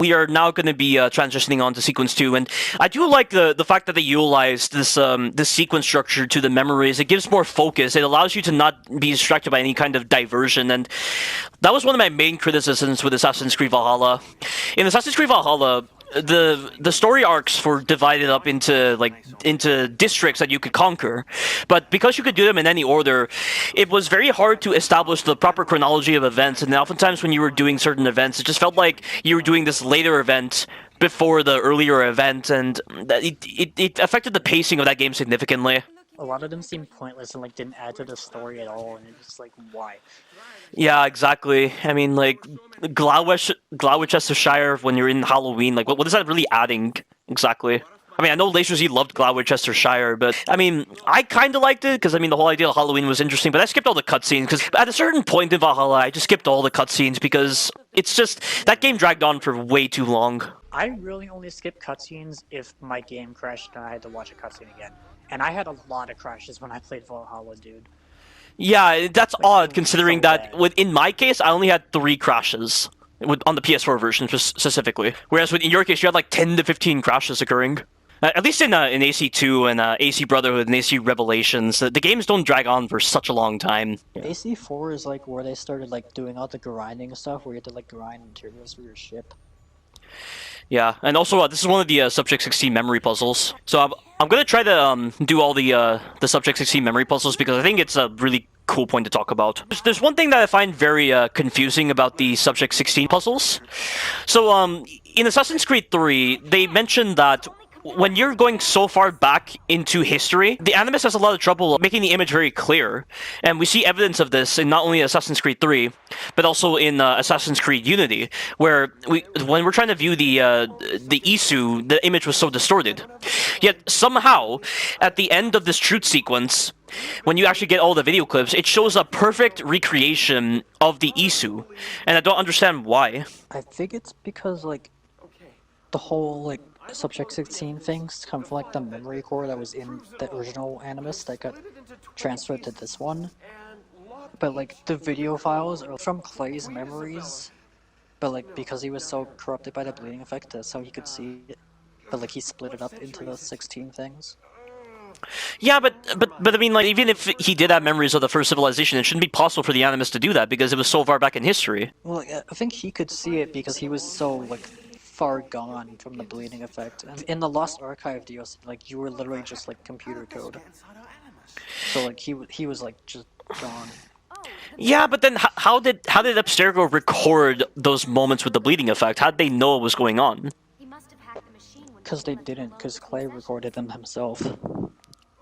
We are now going to be transitioning on to sequence 2, and I do like the fact that they utilized this sequence structure to the memories. It gives more focus. It allows you to not be distracted by any kind of diversion, and that was one of my main criticisms with Assassin's Creed Valhalla. In Assassin's Creed Valhalla, the story arcs were divided up into districts that you could conquer, but because you could do them in any order, it was very hard to establish the proper chronology of events. And oftentimes, when you were doing certain events, it just felt like you were doing this later event before the earlier event, and it affected the pacing of that game significantly. A lot of them seemed pointless and like didn't add to the story at all, and it's just like, why? Yeah, exactly. I mean, like, Gloucestershire, when you're in Halloween, like, what is that really adding, exactly? I mean, I know Laser Z loved Gloucestershire, but, I mean, I kind of liked it, because, I mean, the whole idea of Halloween was interesting, but I skipped all the cutscenes, because at a certain point in Valhalla, I just skipped all the cutscenes, because it's just, that game dragged on for way too long. I really only skip cutscenes if my game crashed and I had to watch a cutscene again. And I had a lot of crashes when I played Valhalla, dude. Yeah, that's Like, odd, it was considering so that, bad. in my case, I only had 3 crashes. On the PS4 version specifically. Whereas in your case, you had like 10 to 15 crashes occurring. At least in AC2 and AC Brotherhood and AC Revelations, the games don't drag on for such a long time. Yeah. AC4 is like where they started like doing all the grinding stuff, where you had to like grind materials for your ship. Yeah, and also this is one of the Subject 16 memory puzzles. So I'm gonna try to do all the Subject 16 memory puzzles because I think it's a really cool point to talk about. There's one thing that I find very confusing about the Subject 16 puzzles. So in Assassin's Creed 3, they mentioned that when you're going so far back into history, the Animus has a lot of trouble making the image very clear. And we see evidence of this in not only Assassin's Creed 3, but also in Assassin's Creed Unity, where when we're trying to view the Isu, the image was so distorted. Yet somehow, at the end of this truth sequence, when you actually get all the video clips, it shows a perfect recreation of the Isu, and I don't understand why. I think it's because like the whole like Subject 16 things come from like the memory core that was in the original Animus that got transferred to this one. But like the video files are from Clay's memories, but like because he was so corrupted by the bleeding effect, that's how he could see it. But like he split it up into the 16 things. Yeah, but I mean, like, even if he did have memories of the first civilization, it shouldn't be possible for the Animus to do that because it was so far back in history. Well, like, I think he could see it because he was so like far gone from the bleeding effect. And in the Lost Archive DLC, like you were literally just like computer code. So like he was like just gone. Yeah, but then how did Abstergo record those moments with the bleeding effect? How did they know what was going on? Because they didn't, because Clay recorded them himself.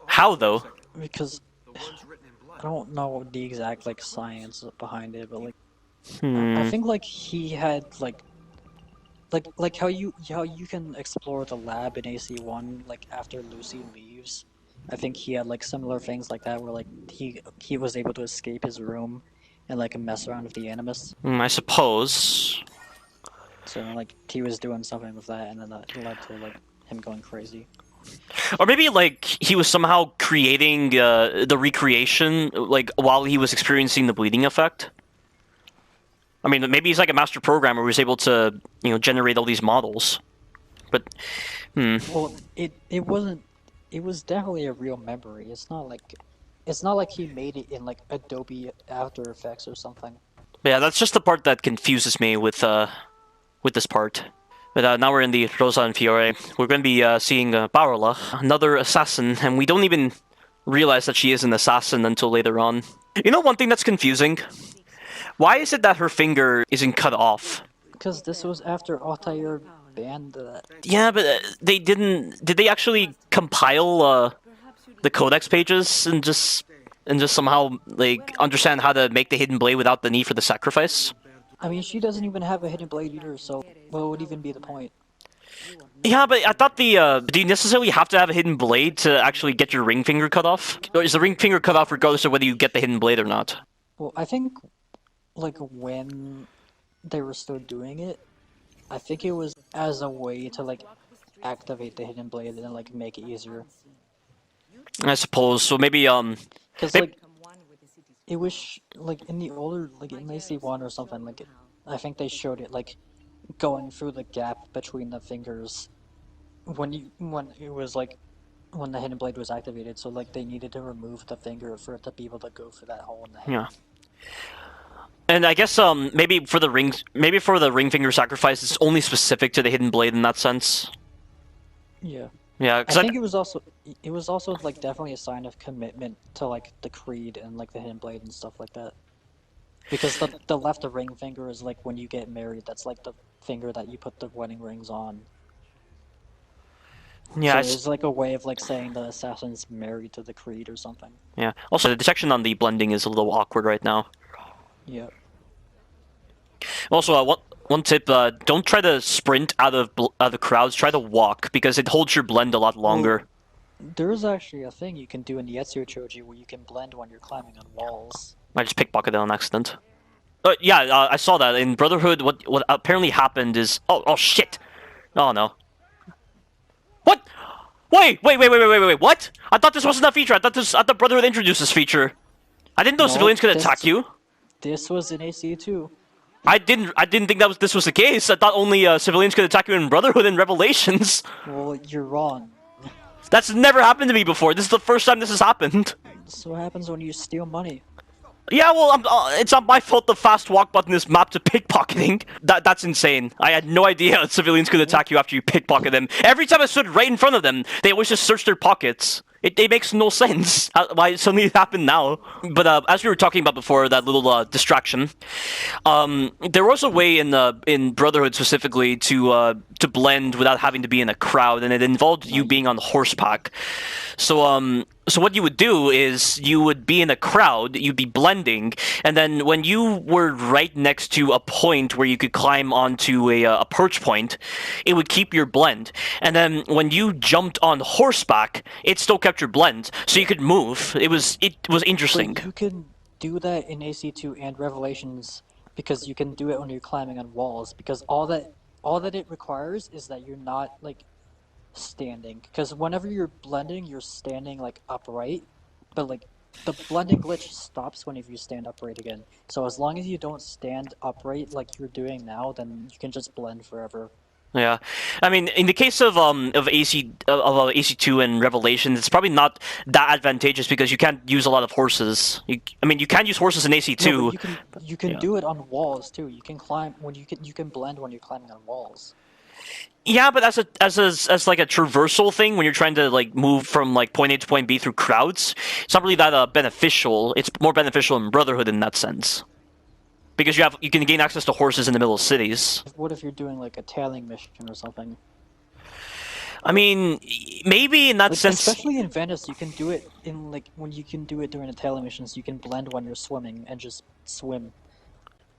How though? Because I don't know the exact like science behind it, but like I think like he had like how you can explore the lab in AC1 like after Lucy leaves. I think he had like similar things like that where like he was able to escape his room and like mess around with the Animus. I suppose. So like he was doing something with that, and then that led to like him going crazy. Or maybe like he was somehow creating the recreation like while he was experiencing the bleeding effect. I mean, maybe he's like a master programmer who was able to generate all these models. But Well, it wasn't. It was definitely a real memory. It's not like he made it in like Adobe After Effects or something. Yeah, that's just the part that confuses me with this part. But now we're in the Rosa and Fiore. We're going to be seeing Paola, another assassin, and we don't even realize that she is an assassin until later on. You know one thing that's confusing? Why is it that her finger isn't cut off? Because this was after Altair banned that. Yeah, but they didn't... Did they actually compile the codex pages and just somehow like understand how to make the hidden blade without the need for the sacrifice? I mean, she doesn't even have a hidden blade either, so what would even be the point? Yeah, but I thought do you necessarily have to have a hidden blade to actually get your ring finger cut off? Or is the ring finger cut off regardless of whether you get the hidden blade or not? Well, I think, like, when they were still doing it, I think it was as a way to, like, activate the hidden blade and, like, make it easier. I suppose. So maybe, Because, like, it was, like, in the older, like, in AC1 or something, like, I think they showed it, like, going through the gap between the fingers when it was like when the hidden blade was activated. So like they needed to remove the finger for it to be able to go through that hole in the hand. Yeah. And I guess maybe for the ring finger sacrifice, it's only specific to the hidden blade in that sense. Yeah. Yeah, I because think it was also like definitely a sign of commitment to like the creed and like the hidden blade and stuff like that. Because the left ring finger is like when you get married. That's like the finger that you put the wedding rings on. yeah, So it's like a way of like saying the assassin's married to the creed or something. yeah. Also, the detection on the blending is a little awkward right now. Yeah. Also, one tip: don't try to sprint out of the crowds. Try to walk because it holds your blend a lot longer. There's actually a thing you can do in the Ezio Choji where you can blend when you're climbing on walls. I just pickpocketed on accident. Yeah, I saw that in Brotherhood. What apparently happened is oh shit! Oh no. What? Wait! What? I thought this wasn't a feature. I thought Brotherhood introduced this feature. I didn't know No, civilians could attack you. This was in AC2. I didn't think this was the case. I thought only civilians could attack you in Brotherhood and Revelations. Well, you're wrong. That's never happened to me before. This is the first time this has happened. This is what happens when you steal money. Yeah, well, it's not my fault the fast walk button is mapped to pickpocketing. That's insane. I had no idea civilians could attack you after you pickpocket them. Every time I stood right in front of them, they always just search their pockets. It makes no sense why it suddenly happened now. But as we were talking about before, that little distraction, there was a way in Brotherhood specifically to blend without having to be in a crowd, and it involved you being on horseback. So what you would do is you would be in a crowd, you'd be blending, and then when you were right next to a point where you could climb onto a perch point, it would keep your blend. And then when you jumped on horseback, it still kept your blend, so you could move. It was interesting. But you can do that in AC2 and Revelations because you can do it when you're climbing on walls. Because all that it requires is that you're not like standing, because whenever you're blending you're standing like upright, but like the blending glitch stops whenever you stand upright again. So as long as you don't stand upright like you're doing now, then you can just blend forever. Yeah, I mean, in the case of AC2 and Revelations, it's probably not that advantageous because you can't use a lot of horses. I mean, you can use horses in AC2. No, but you can Yeah. do it on walls too. You can climb when you can blend when you're climbing on walls. Yeah, but as like a traversal thing, when you're trying to like move from like point A to point B through crowds, it's not really that beneficial. It's more beneficial in Brotherhood in that sense, because you can gain access to horses in the middle of cities. What if you're doing like a tailing mission or something? I mean, maybe in that Like, sense. especially in Venice, you can do it in like when you can do it during the tailing missions. You can blend when you're swimming and just swim.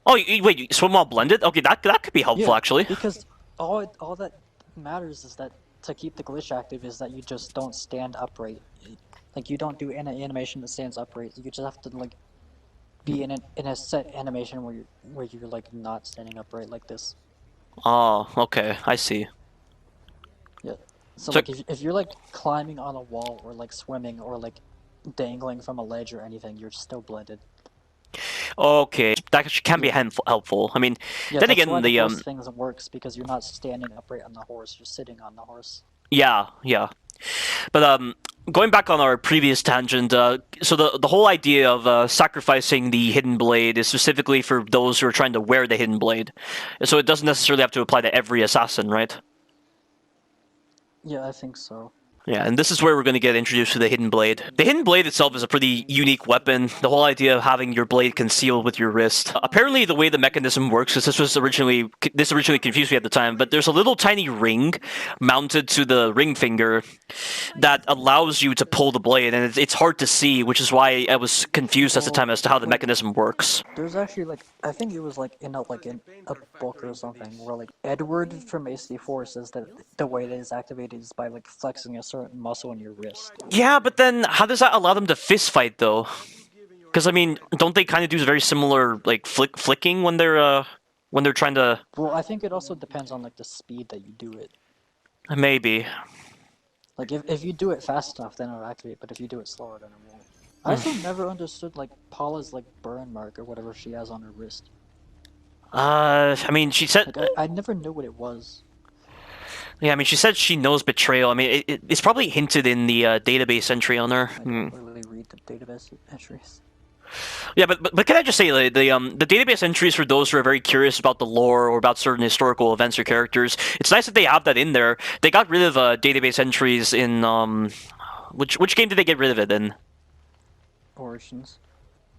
Oh, wait, you swim while blended? Okay, that could be helpful actually. Because all that matters is that to keep the glitch active is that you just don't stand upright. Like you don't do an animation that stands upright. You just have to like be in a set animation where you're like not standing upright like this. Oh, okay, I see. Yeah. So So- like if you're like climbing on a wall or like swimming or like dangling from a ledge or anything, you're still blended. Okay, that actually can be helpful. I mean, Yeah, then that's again, why the horse things works because you're not standing upright on the horse, you're sitting on the horse. yeah. But going back on our previous tangent, so the whole idea of sacrificing the hidden blade is specifically for those who are trying to wear the hidden blade, so it doesn't necessarily have to apply to every assassin, right? Yeah, I think so. Yeah, and this is where we're going to get introduced to the hidden blade. The hidden blade itself is a pretty unique weapon. The whole idea of having your blade concealed with your wrist. Apparently, the way the mechanism works is this originally confused me at the time, but there's a little tiny ring mounted to the ring finger that allows you to pull the blade, and it's hard to see, which is why I was confused at the time as to how the mechanism works. There's actually like I think it was like in a book or something where like Edward from AC4 says that the way that it's activated is by like flexing a certain muscle in your wrist. Yeah, but then how does that allow them to fist fight though? Because I mean, don't they kind of do very similar like flicking when they're trying to? Well, I think it also depends on like the speed that you do it. Maybe. Like if you do it fast enough, then it'll activate. But if you do it slower, then it won't. I also never understood like Paula's like burn mark or whatever she has on her wrist. I mean, she said, Like I never knew what it was. yeah, I mean, she said she knows betrayal. I mean, it's probably hinted in the database entry on her. I don't really read the database entries. Yeah, but can I just say the database entries for those who are very curious about the lore or about certain historical events or characters, it's nice that they have that in there. They got rid of database entries in which game did they get rid of it in? Origins.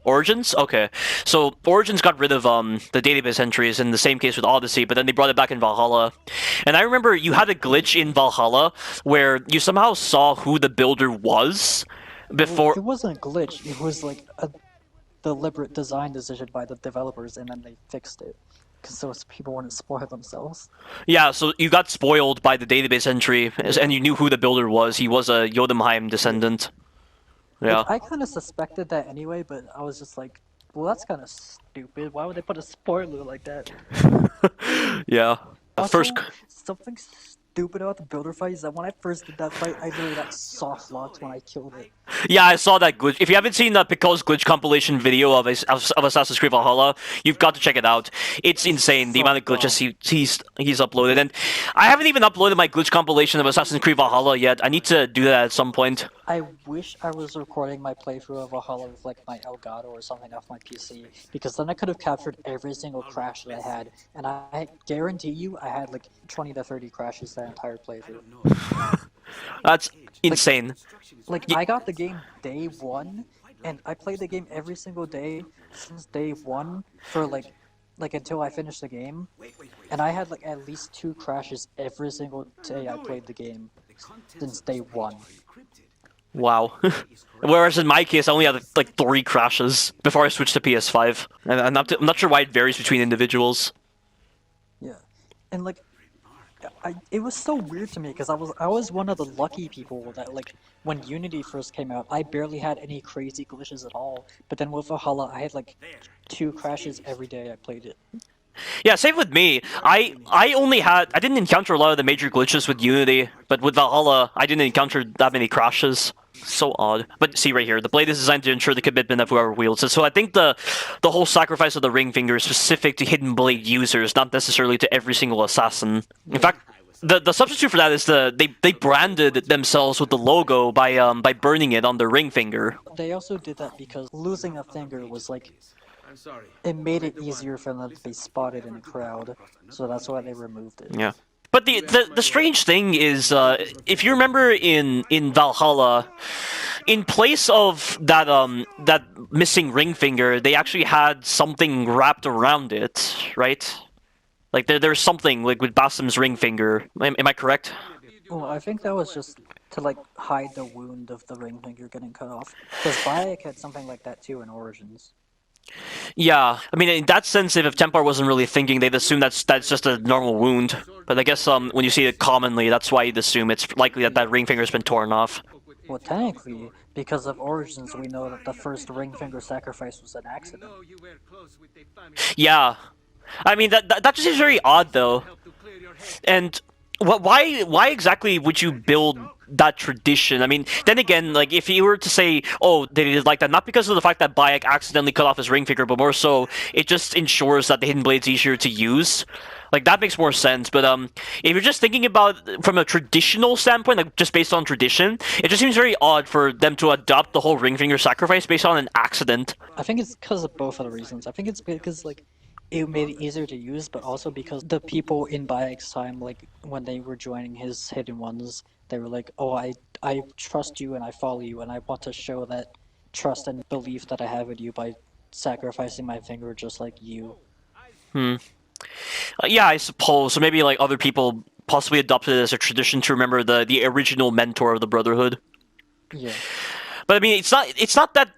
Origins? Okay. So Origins got rid of the database entries in the same case with Odyssey, but then they brought it back in Valhalla. And I remember you had a glitch in Valhalla where you somehow saw who the builder was before. It wasn't a glitch. It was like a deliberate design decision by the developers, and then they fixed it because those people wouldn't spoil themselves. Yeah, so you got spoiled by the database entry, and you knew who the builder was. He was a Jotunheim descendant. Yeah. Like, I kind of suspected that anyway, but I was just like, well, that's kind of stupid. Why would they put a spoiler like that? Yeah. Also, First. something stupid about the builder fight is that when I first did that fight, I literally got soft locked when I killed it. Yeah, I saw that glitch. If you haven't seen the Picol's glitch compilation video of Assassin's Creed Valhalla, you've got to check it out. It's insane the amount of glitches he's uploaded, and I haven't even uploaded my glitch compilation of Assassin's Creed Valhalla yet. I need to do that at some point. I wish I was recording my playthrough of Valhalla with like my Elgato or something off my PC, because then I could have captured every single crash that I had, and I guarantee you I had like 20 to 30 crashes that entire playthrough. That's insane. Like, I got the game day one, and I played the game every single day since day one for like until I finished the game, and I had like at least 2 crashes every single day I played the game since day one. Wow. Whereas in my case, I only had like 3 crashes before I switched to PS5, and I'm not sure why it varies between individuals. Yeah, and like, it was so weird to me because I was one of the lucky people that like when Unity first came out, I barely had any crazy glitches at all. But then with Valhalla, I had like 2 crashes every day I played it. Yeah, same with me. I didn't encounter a lot of the major glitches with Unity, but with Valhalla, I didn't encounter that many crashes. So odd. But see right here, the blade is designed to ensure the commitment of whoever wields it. So I think the whole sacrifice of the ring finger is specific to hidden blade users, not necessarily to every single assassin. In fact, the substitute for that is they branded themselves with the logo by burning it on the ring finger. They also did that because losing a finger was like, it made it easier for them to be spotted in a crowd, so that's why they removed it. Yeah. But the strange thing is, if you remember in Valhalla, in place of that missing ring finger, they actually had something wrapped around it, right? Like there's something like with Basim's ring finger. Am I correct? Well, I think that was just to like hide the wound of the ring finger getting cut off. Because Bayek had something like that too in Origins. Yeah, I mean, in that sense, if Templar wasn't really thinking, they'd assume that's just a normal wound. But I guess when you see it commonly, that's why you'd assume it's likely that ring finger's been torn off. Well, technically, because of Origins, we know that the first ring finger sacrifice was an accident. Yeah, I mean that just seems very odd though. And why exactly would you build that tradition? I mean, then again, like if you were to say, oh, they did like that, not because of the fact that Bayek accidentally cut off his ring finger, but more so it just ensures that the hidden blade's easier to use. Like that makes more sense. But if you're just thinking about from a traditional standpoint, like just based on tradition, it just seems very odd for them to adopt the whole ring finger sacrifice based on an accident. I think it's because of both of the reasons. I think it's because like it made it easier to use, but also because the people in Bayek's time, like when they were joining his hidden ones, they were like, "Oh, I trust you and I follow you, and I want to show that trust and belief that I have in you by sacrificing my finger just like you." Yeah, I suppose. So maybe like other people possibly adopted it as a tradition to remember the original mentor of the Brotherhood. Yeah. But I mean, it's not that.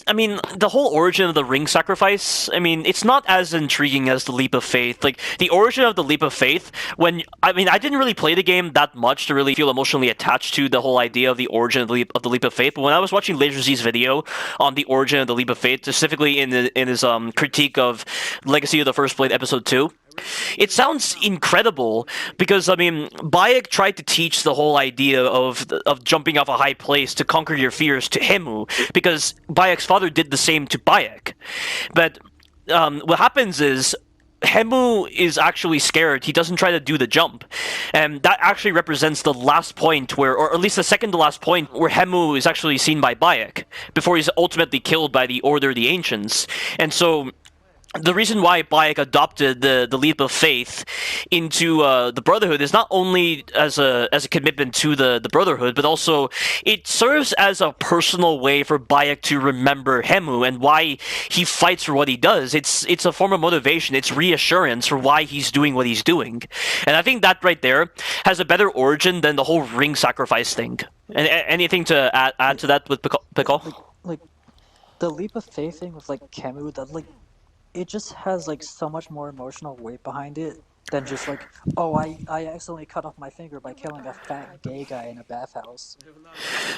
I mean, the whole origin of the ring sacrifice, I mean, it's not as intriguing as the leap of faith. Like, the origin of the leap of faith, I didn't really play the game that much to really feel emotionally attached to the whole idea of the origin of the leap of faith, but when I was watching LaserZ's video on the origin of the leap of faith, specifically in his critique of Legacy of the First Blade Episode 2, it sounds incredible because, I mean, Bayek tried to teach the whole idea of jumping off a high place to conquer your fears to Himu, because Bayek's father did the same to Bayek. But what happens is, Hemu is actually scared. He doesn't try to do the jump. And that actually represents the last point where, or at least the second to last point, where Hemu is actually seen by Bayek, before he's ultimately killed by the Order of the Ancients. And so, the reason why Bayek adopted the leap of faith into the Brotherhood is not only as a commitment to the Brotherhood, but also it serves as a personal way for Bayek to remember Hemu and why he fights for what he does. It's a form of motivation. It's reassurance for why he's doing what he's doing, and I think that right there has a better origin than the whole ring sacrifice thing. And anything to add to that with Pcol? Like the leap of faith thing with like Camus, that like it just has like so much more emotional weight behind it than just like, oh, I accidentally cut off my finger by killing a fat gay guy in a bathhouse.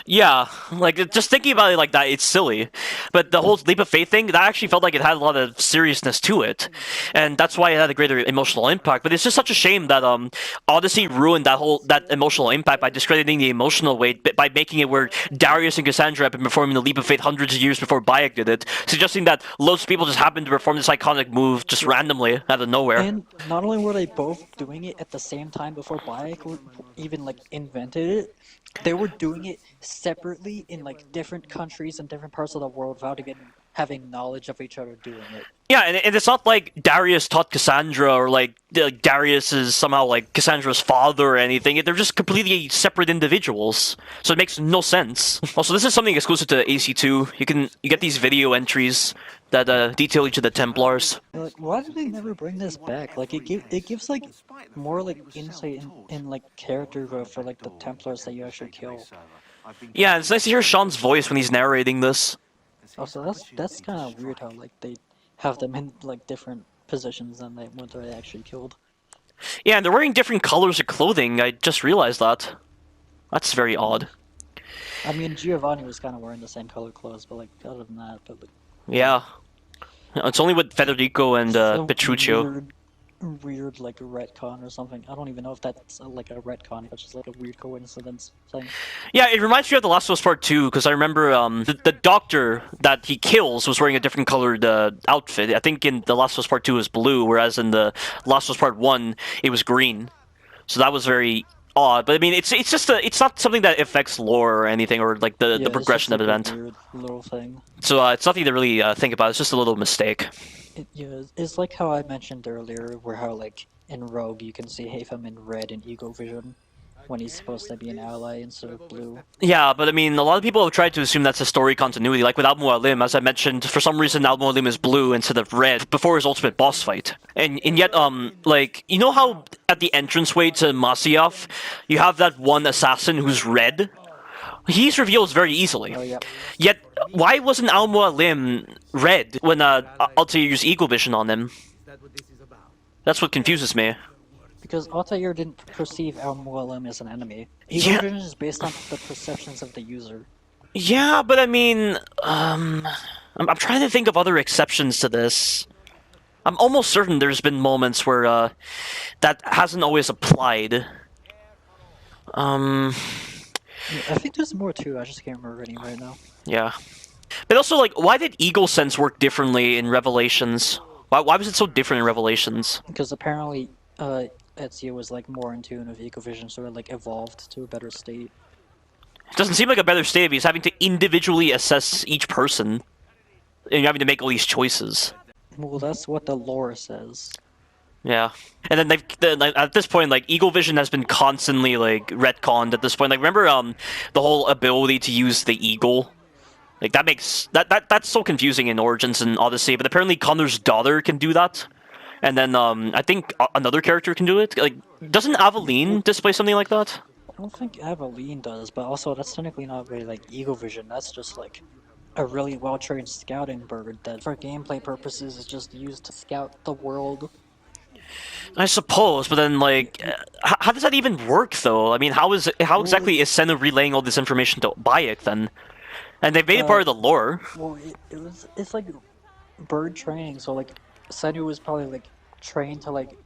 Yeah, like, just thinking about it like that, it's silly. But the whole leap of faith thing, that actually felt like it had a lot of seriousness to it. And that's why it had a greater emotional impact. But it's just such a shame that Odyssey ruined that emotional impact by discrediting the emotional weight, by making it where Darius and Cassandra had been performing the leap of faith hundreds of years before Bayek did it, suggesting that loads of people just happened to perform this iconic move just randomly, out of nowhere. And not only were they both doing it at the same time before Bayek even like invented it, they were doing it separately in like different countries and different parts of the world without even having knowledge of each other doing it. Yeah, and it's not like Darius taught Cassandra, or like Darius is somehow like Cassandra's father or anything. They're just completely separate individuals, so it makes no sense. Also, this is something exclusive to AC2. You get these video entries that detail each of the Templars. Like, why did they never bring this back? Like, it gives like more like insight in like character growth for like the Templars that you actually kill. Yeah, it's nice to hear Sean's voice when he's narrating this. Also, that's kind of weird how like they have them in like different positions than when they're actually killed. Yeah, and they're wearing different colors of clothing. I just realized that. That's very odd. I mean, Giovanni was kind of wearing the same color clothes, but like other than that, but like, yeah, it's only with Federico and Petruccio. Weird like retcon or something. I don't even know if that's like a retcon. It's just like a weird coincidence thing. Yeah, it reminds me of The Last of Us Part 2, because I remember the doctor that he kills was wearing a different colored outfit. I think in The Last of Us Part 2 it was blue, whereas in The Last of Us Part 1 it was green. So that was very odd. But I mean, it's not something that affects lore or anything, or like the progression of the event. Weird little thing. So it's nothing to really think about. It's just a little mistake. It's like how I mentioned earlier, where how like in Rogue you can see Hatham in red in Ego Vision when he's supposed to be an ally instead of blue. Yeah, but I mean, a lot of people have tried to assume that's a story continuity. Like with Al Mualim, as I mentioned, for some reason Al Mualim is blue instead of red before his ultimate boss fight. And yet, like, you know how at the entranceway to Masyaf, you have that one assassin who's red? He's revealed very easily. Oh, yeah. Yet, why wasn't Al Mualim red when Altair used Eagle Vision on him? That's what confuses me. Because Altair didn't perceive Al Mualim as an enemy. Eagle Vision is based on the perceptions of the user. Yeah, but I mean, I'm trying to think of other exceptions to this. I'm almost certain there's been moments where that hasn't always applied. I think there's more too, I just can't remember any right now. Yeah. But also, like, why did Eagle Sense work differently in Revelations? Why was it so different in Revelations? Because apparently, Ezio was like more in tune with Eagle Vision, so it like evolved to a better state. It doesn't seem like a better state if he's having to individually assess each person. And you're having to make all these choices. Well, that's what the lore says. Yeah. And then at this point, like, Eagle Vision has been constantly, like, retconned at this point. Like, remember, the whole ability to use the eagle? Like, that's so confusing in Origins and Odyssey, but apparently Connor's daughter can do that. And then, I think another character can do it. Like, doesn't Aveline display something like that? I don't think Aveline does, but also that's technically not really like Eagle Vision. That's just like a really well-trained scouting bird that, for gameplay purposes, is just used to scout the world. I suppose, but then, like, how does that even work, though? I mean, how exactly is Senna relaying all this information to Bayek, then? And they made it part of the lore. Well, it's like bird training, so, like, Senna was probably, like, trained to, like,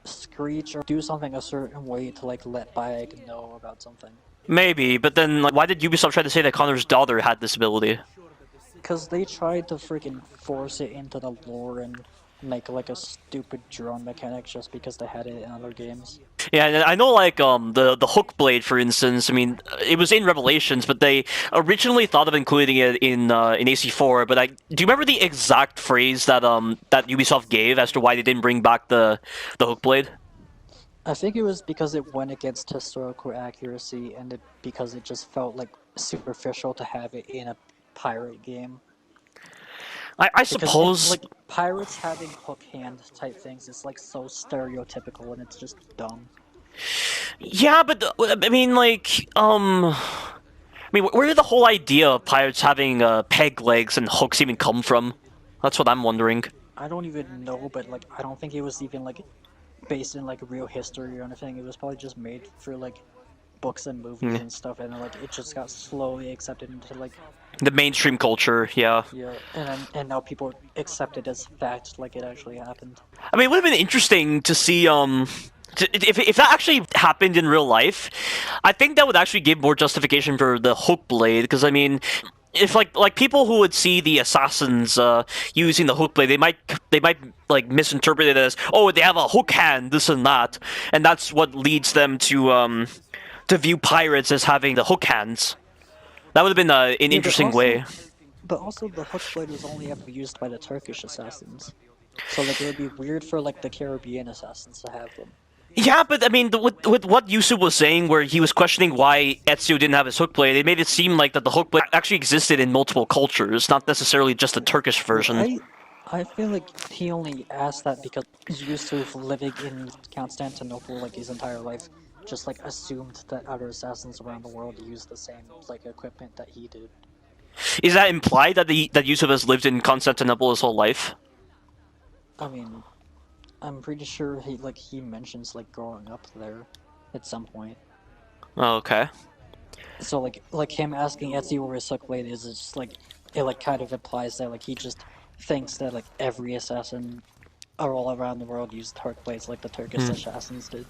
screech or do something a certain way to, like, let Bayek know about something. Maybe, but then, like, why did Ubisoft try to say that Connor's daughter had this ability? Because they tried to freaking force it into the lore and make like a stupid drone mechanic just because they had it in other games. Yeah, and I know like the hook blade, for instance. I mean, it was in Revelations, but they originally thought of including it in AC4. But do you remember the exact phrase that that Ubisoft gave as to why they didn't bring back the hook blade? I think it was because it went against historical accuracy and because it just felt like superficial to have it in a pirate game. I Because it's suppose. like pirates having hook hand type things is like so stereotypical and it's just dumb. Yeah, but I mean, like, I mean, where did the whole idea of pirates having peg legs and hooks even come from? That's what I'm wondering. I don't even know, but like I don't think it was even like based in like real history or anything. It was probably just made for like books and movies and stuff, and like it just got slowly accepted into like The mainstream culture, yeah. yeah, and now people accept it as fact, like it actually happened. I mean, it would have been interesting to see if that actually happened in real life. I think that would actually give more justification for the hook blade, because I mean, if like people who would see the assassins using the hook blade, they might like misinterpret it as, oh, they have a hook hand, this and that, and that's what leads them to view pirates as having the hook hands. That would have been an Yeah, interesting way. but also the hook blade was only ever used by the Turkish assassins, so like it would be weird for like the Caribbean assassins to have them. Yeah, but I mean, with what Yusuf was saying, where he was questioning why Ezio didn't have his hook blade, it made it seem like that the hook blade actually existed in multiple cultures, not necessarily just the Turkish version. I feel like he only asked that because Yusuf living in Constantinople like his entire life just like assumed that other assassins around the world used the same like equipment that he did. Is that implied that that Yusuf has lived in Constantinople his whole life? I mean, I'm pretty sure he mentions like growing up there at some point. Oh, okay. So like him asking Ezio where his hook blade is just like it like kind of implies that like he just thinks that like every assassin all around the world used hook blades like the Turkish assassins did.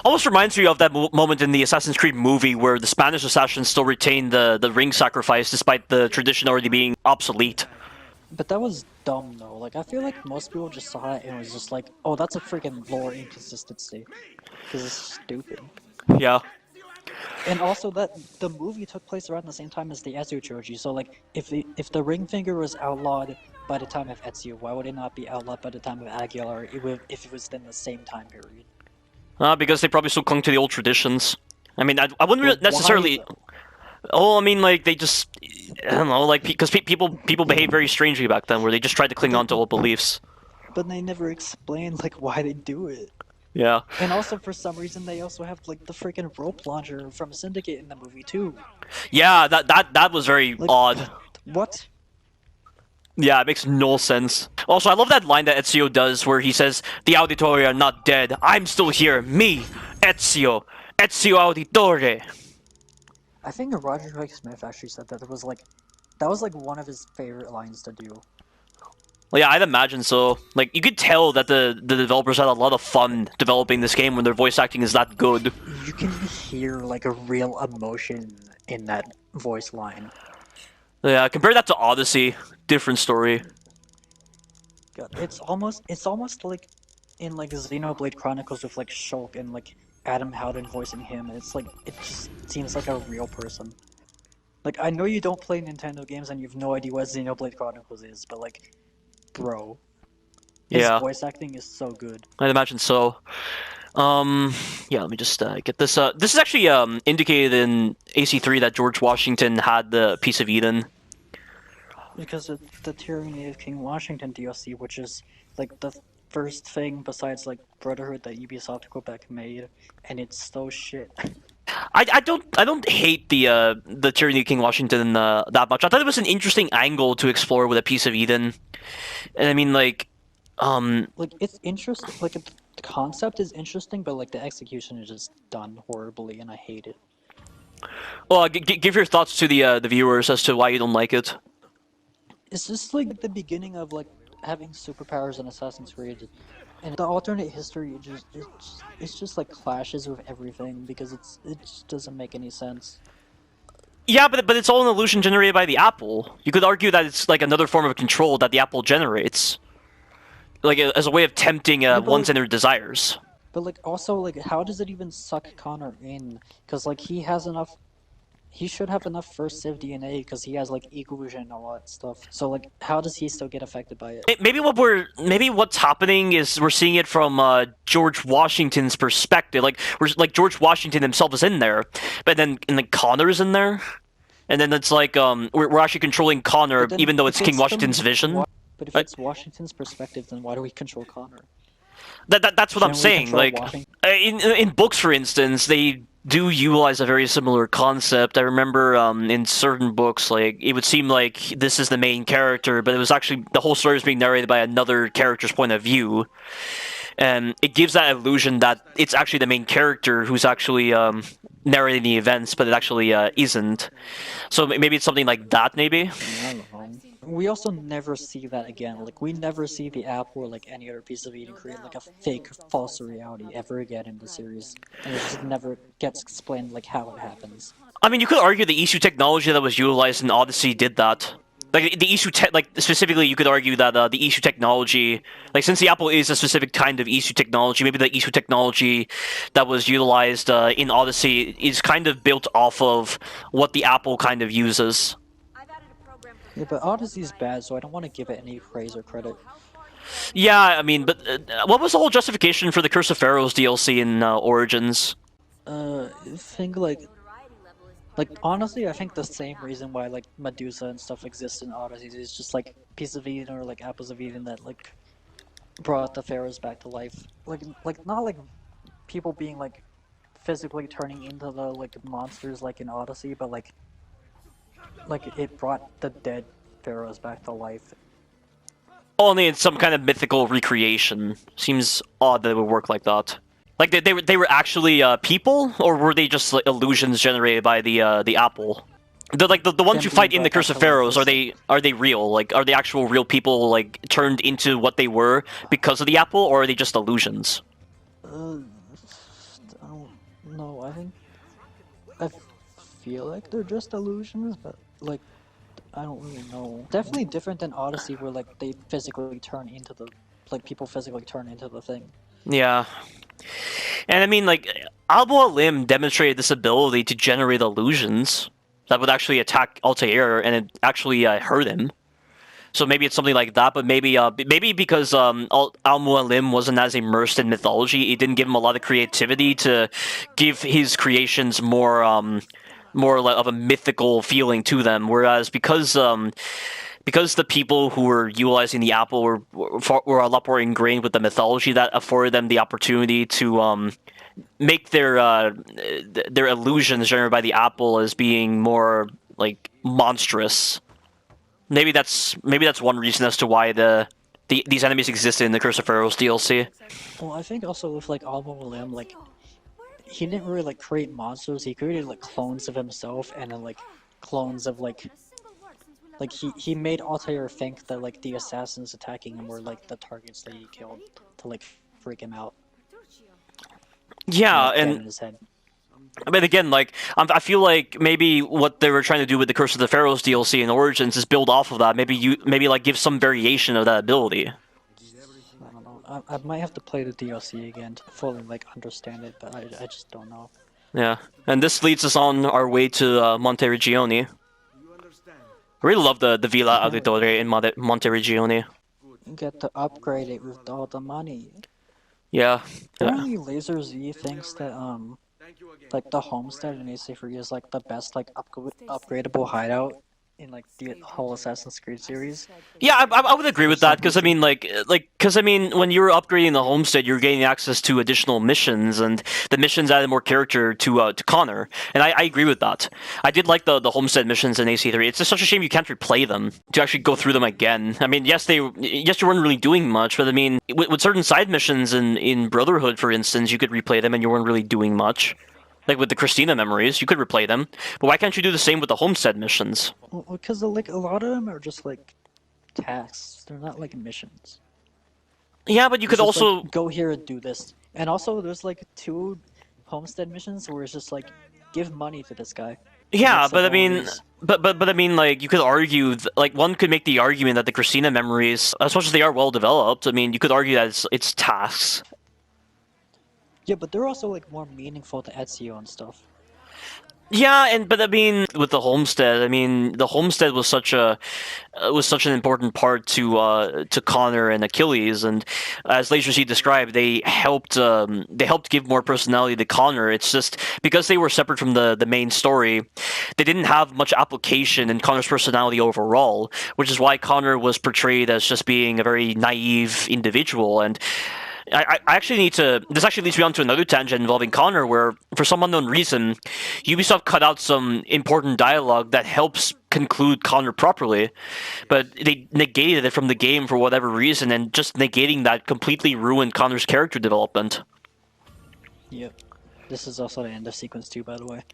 Almost reminds me of that moment in the Assassin's Creed movie where the Spanish assassins still retain the ring sacrifice despite the tradition already being obsolete. But that was dumb though. Like I feel like most people just saw it and was just like, "Oh, that's a freaking lore inconsistency," because it's stupid. Yeah. And also that the movie took place around the same time as the Ezio trilogy. So like, if the ring finger was outlawed by the time of Ezio, why would it not be outlawed by the time of Aguilar if it was in the same time period? Because they probably still clung to the old traditions. I mean, I wouldn't But necessarily. why, Oh, I mean, like they just, I don't know, like because people behave very strangely back then, where they just tried to cling on to old beliefs. but they never explained like why they do it. Yeah. And also for some reason they also have like the freaking rope launcher from Syndicate in the movie too. Yeah, that was very Like, odd. What? Yeah, it makes no sense. Also, I love that line that Ezio does where he says, "The Auditori are not dead. I'm still here. Me, Ezio. Ezio Auditore." I think Roger Craig Smith actually said that that was like one of his favorite lines to do. Well, yeah, I'd imagine so. Like, you could tell that the developers had a lot of fun developing this game when their voice acting is that good. You can hear like a real emotion in that voice line. Yeah, compare that to Odyssey. Different story. God, it's almost like in like Xenoblade Chronicles with like Shulk and like Adam Howden voicing him. It's like it just seems like a real person. Like I know you don't play Nintendo games and you've no idea what Xenoblade Chronicles is, but like, bro, his Yeah, voice acting is so good. I'd imagine so. Yeah, let me just get this. This is actually indicated in AC3 that George Washington had the Piece of Eden. Because of the Tyranny of King Washington DLC, which is like the first thing besides like Brotherhood that Ubisoft Quebec made, and it's so shit. I don't hate the Tyranny of King Washington that much. I thought it was an interesting angle to explore with a Piece of Eden, and I mean like, Like it's interesting. Like the concept is interesting, but like the execution is just done horribly, and I hate it. well, give your thoughts to the viewers as to why you don't like it. It's just like the beginning of like having superpowers in Assassin's Creed, and the alternate history. It's just like clashes with everything because it just doesn't make any sense. Yeah, but it's all an illusion generated by the Apple. You could argue that it's like another form of control that the Apple generates. like as a way of tempting but, one's like- inner desires. But like also like how does it even suck Connor in? Because like he has enough. He should have enough first Civ DNA because he has like illusion and all that stuff. So like how does he still get affected by it? Maybe what's happening is we're seeing it from George Washington's perspective. Like George Washington himself is in there, but then Connor's in there, and then it's like we're actually controlling Connor But then even though if it's King from Washington's vision. But if it's Washington's perspective, then why do we control Connor? That's what I'm Shouldn't we saying. control Like Washington? in books, for instance, they do utilize a very similar concept. I remember in certain books, like it would seem like this is the main character, but it was actually the whole story was being narrated by another character's point of view, and it gives that illusion that it's actually the main character who's actually narrating the events, but it actually isn't. So maybe it's something like that. Maybe. I don't know. We also never see that again. Like we never see the app or like any other piece of Eden create like a fake false reality ever again in the series, and it just never gets explained like how it happens. I mean, you could argue the issue technology that was utilized in Odyssey did that. Like the issue, like specifically, you could argue that the issue technology, like since the Apple is a specific kind of issue technology, maybe the issue technology that was utilized in Odyssey is kind of built off of what the Apple kind of uses. Yeah, but Odyssey's bad, so I don't want to give it any praise or credit. Yeah, I mean, but what was the whole justification for the Curse of Pharaohs DLC in Origins? I think like honestly, I think the same reason why like Medusa and stuff exist in Odyssey is just like Piece of Eden or like Apples of Eden that like brought the pharaohs back to life. Like not like people being like physically turning into the like monsters like in Odyssey, but like it brought the dead pharaohs back to life. Only in some kind of mythical recreation. Seems odd that it would work like that. Like they were actually people, or were they just like, illusions generated by the Apple? The ones you fight in the Curse of Pharaohs, are they real? Like are they actual real people like turned into what they were because of the Apple, or are they just illusions? I don't know. I feel like they're just illusions, but like I don't really know. Definitely different than Odyssey, where like they physically turn into the people physically turn into the thing. Yeah. And I mean, like, Abu Lim demonstrated this ability to generate illusions that would actually attack Altair, and it actually hurt him. So maybe it's something like that, but maybe because Al-Mualim wasn't as immersed in mythology, it didn't give him a lot of creativity to give his creations more of a mythical feeling to them. Whereas because the people who were utilizing the Apple were a lot more ingrained with the mythology, that afforded them the opportunity to make their illusions generated by the Apple as being more like monstrous. Maybe that's one reason as to why these enemies existed in the Curse of Pharaohs DLC. Well, I think also with like Al-Mualim, like he didn't really like create monsters. He created like clones of himself, and then like clones of like he made Altair think that like the assassins attacking him were like the targets that he killed to like freak him out. Yeah, Get in and his head. but again, like I feel like maybe what they were trying to do with the Curse of the Pharaohs DLC in Origins is build off of that. Maybe like give some variation of that ability. I don't know. I might have to play the DLC again to fully like understand it, but I just don't know. Yeah, and this leads us on our way to Monte Regione. I really love the Villa Auditore in Monte Regione. Get to upgrade it with all the money. Yeah. Apparently, Laser Z thinks that like the homestead in AC3 is like the best like upgradable hideout in like the whole Assassin's Creed series. Yeah, I would agree with that, because I mean, when you were upgrading the homestead, you were getting access to additional missions, and the missions added more character to Connor, and I agree with that. I did like the homestead missions in AC3. It's just such a shame you can't replay them to actually go through them again. I mean, yes, you weren't really doing much, but I mean, with certain side missions in Brotherhood, for instance, you could replay them, and you weren't really doing much. Like with the Christina memories, you could replay them, but why can't you do the same with the homestead missions? Well, because like a lot of them are just like tasks. They're not like missions. Yeah, but you could It's just, also like, go here and do this. And also, there's like 2 homestead missions where it's just like give money to this guy. Yeah, mix but up I all mean, these. but I mean, like you could argue, like one could make the argument that the Christina memories, as much as they are well developed, I mean, you could argue that it's tasks. Yeah, but they're also like more meaningful to Ezio and stuff. Yeah, but I mean, with the homestead, I mean, the homestead was such an important part to Connor and Achilles, and as Laser C described, they helped give more personality to Connor. It's just because they were separate from the main story, they didn't have much application in Connor's personality overall, which is why Connor was portrayed as just being a very naive individual. And I actually need to. This actually leads me on to another tangent involving Connor, where for some unknown reason, Ubisoft cut out some important dialogue that helps conclude Connor properly, but they negated it from the game for whatever reason, and just negating that completely ruined Connor's character development. Yep. This is also the end of sequence 2, by the way.